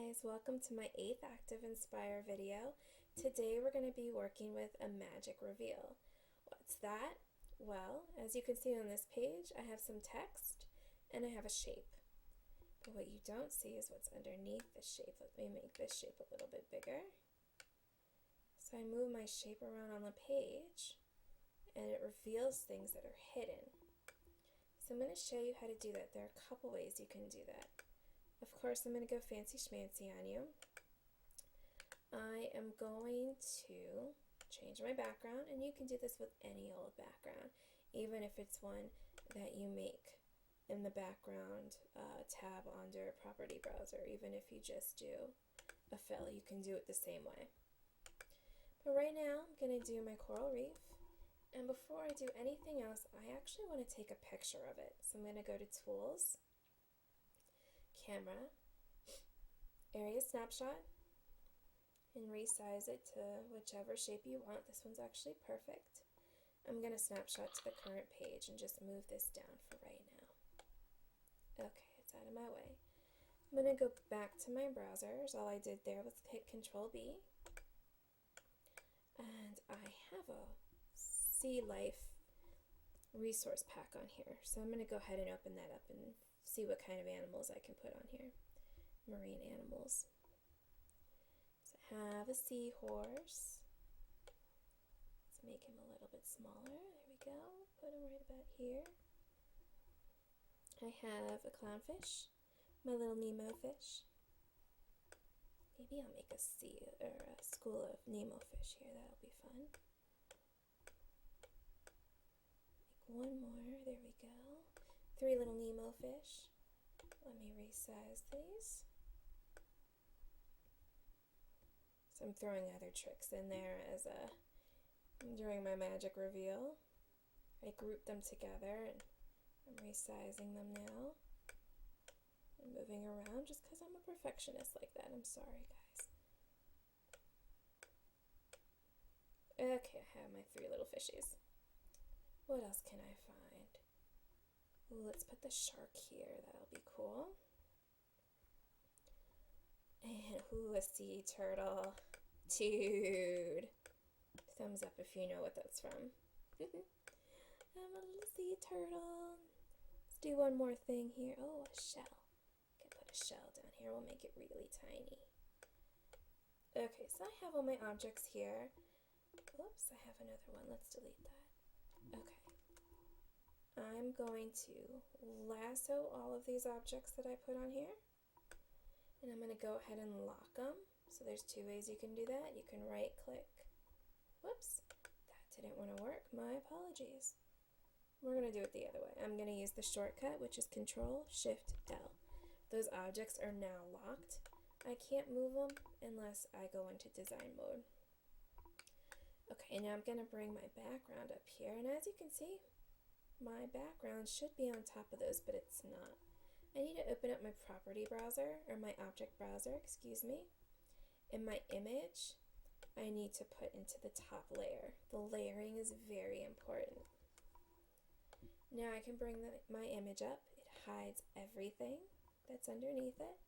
guys, welcome to my 8th ActivInspire video. Today we're going to be working with a magic reveal. What's that? Well, as you can see on this page, I have some text and I have a shape. But what you don't see is what's underneath the shape. Let me make this shape a little bit bigger. So I move my shape around on the page and it reveals things that are hidden. So I'm going to show you how to do that. There are a couple ways you can do that. Of course, I'm going to go fancy schmancy on you. I am going to change my background, and you can do this with any old background, even if it's one that you make in the background tab under property browser. Even if you just do a fill, you can do it the same way. But right now, I'm going to do my coral reef. And before I do anything else, I actually want to take a picture of it. So I'm going to go to Tools, Camera, Area Snapshot, and resize it to whichever shape you want. This one's actually perfect. I'm going to snapshot to the current page and just move this down for right now. Okay, it's out of my way. I'm going to go back to my browsers. All I did there was hit Control B. And I have a Sea Life resource pack on here. So I'm going to go ahead and open that up and see what kind of animals I can put on here. Marine animals. So I have a seahorse. Let's make him a little bit smaller. There we go. Put him right about here. I have a clownfish, my little Nemo fish. Maybe I'll make a school of Nemo fish here. That'll be fun. Make one more. There we go. 3 little Nemo fish. Let me resize these. So I'm throwing other tricks in there during my magic reveal. I grouped them together and I'm resizing them now. I'm moving around just because I'm a perfectionist like that. I'm sorry, guys. Okay, I have my 3 little fishies. What else can I find? Ooh, let's put the shark here. That'll be cool. And ooh, a sea turtle. Dude. Thumbs up if you know what that's from. I'm a little sea turtle. Let's do one more thing here. Oh, a shell. Can put a shell down here. We'll make it really tiny. Okay, so I have all my objects here. Oops, I have another one. Let's delete that. Okay. I'm going to lasso all of these objects that I put on here, and I'm going to go ahead and lock them. So there's 2 ways you can do that. You can right click. Whoops, that didn't want to work. My apologies. We're going to do it the other way. I'm going to use the shortcut, which is Control-Shift-L. Those objects are now locked. I can't move them unless I go into design mode. Okay, now I'm going to bring my background up here, and as you can see, my background should be on top of those, but it's not. I need to open up my property browser, or my object browser, excuse me. And my image, I need to put into the top layer. The layering is very important. Now I can bring my image up. It hides everything that's underneath it.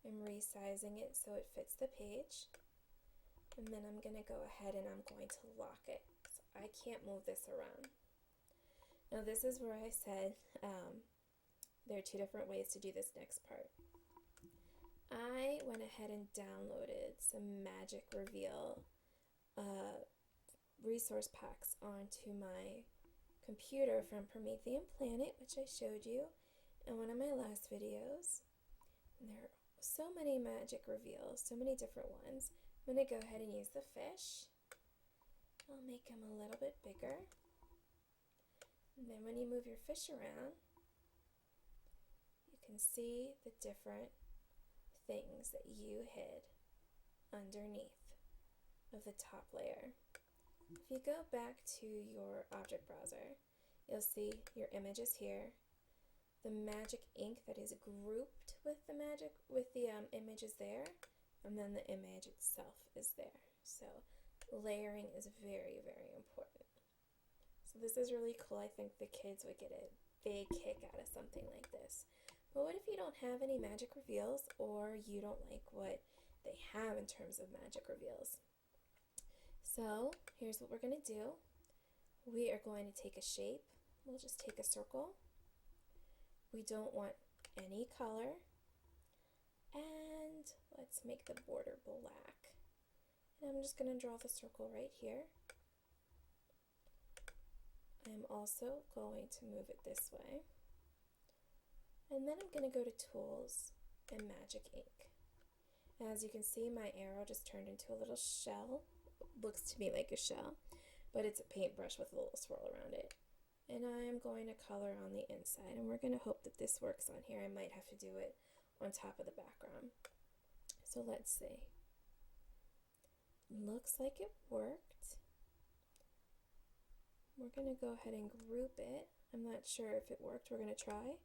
I'm resizing it so it fits the page. And then I'm going to go ahead and I'm going to lock it. So I can't move this around. Now this is where I said there are 2 different ways to do this next part. I went ahead and downloaded some magic reveal resource packs onto my computer from Promethean Planet, which I showed you in one of my last videos. And there are so many magic reveals, so many different ones. I'm going to go ahead and use the fish. I'll make him a little bit bigger. And then when you move your fish around, you can see the different things that you hid underneath of the top layer. If you go back to your object browser, you'll see your image is here. The magic ink that is grouped with the image is there, and then the image itself is there. So layering is very, very important. So this is really cool. I think the kids would get a big kick out of something like this. But what if you don't have any magic reveals, or you don't like what they have in terms of magic reveals? So here's what we're going to do. We are going to take a shape. We'll just take a circle. We don't want any color. And let's make the border black. And I'm just going to draw the circle right here. I'm also going to move it this way. And then I'm going to go to Tools and Magic Ink. As you can see, my arrow just turned into a little shell. Looks to me like a shell, but it's a paintbrush with a little swirl around it. And I'm going to color on the inside, and we're going to hope that this works on here. I might have to do it on top of the background. So let's see. Looks like it worked. We're going to go ahead and group it. I'm not sure if it worked. We're going to try.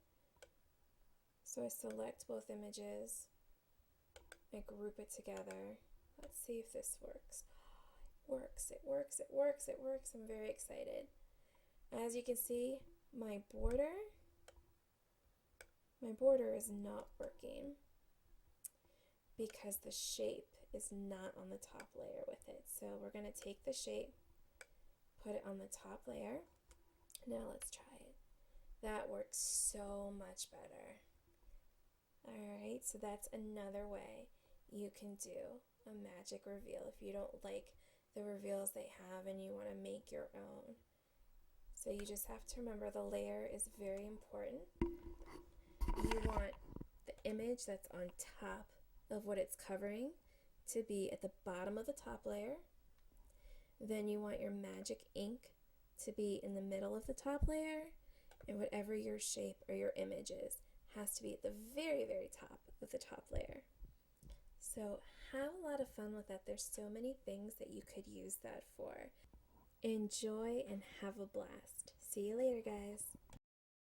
So I select both images. I group it together. Let's see if this works. Works, it works, it works, it works. I'm very excited. As you can see, my border is not working because the shape is not on the top layer with it. So we're going to take the shape, put it on the top layer. Now let's try it. That works so much better. Alright, so that's another way you can do a magic reveal if you don't like the reveals they have and you want to make your own. So you just have to remember the layer is very important. You want the image that's on top of what it's covering to be at the bottom of the top layer. Then you want your magic ink to be in the middle of the top layer, and whatever your shape or your image is has to be at the very, very top of the top layer. So have a lot of fun with that. There's so many things that you could use that for. Enjoy and have a blast. See you later, guys.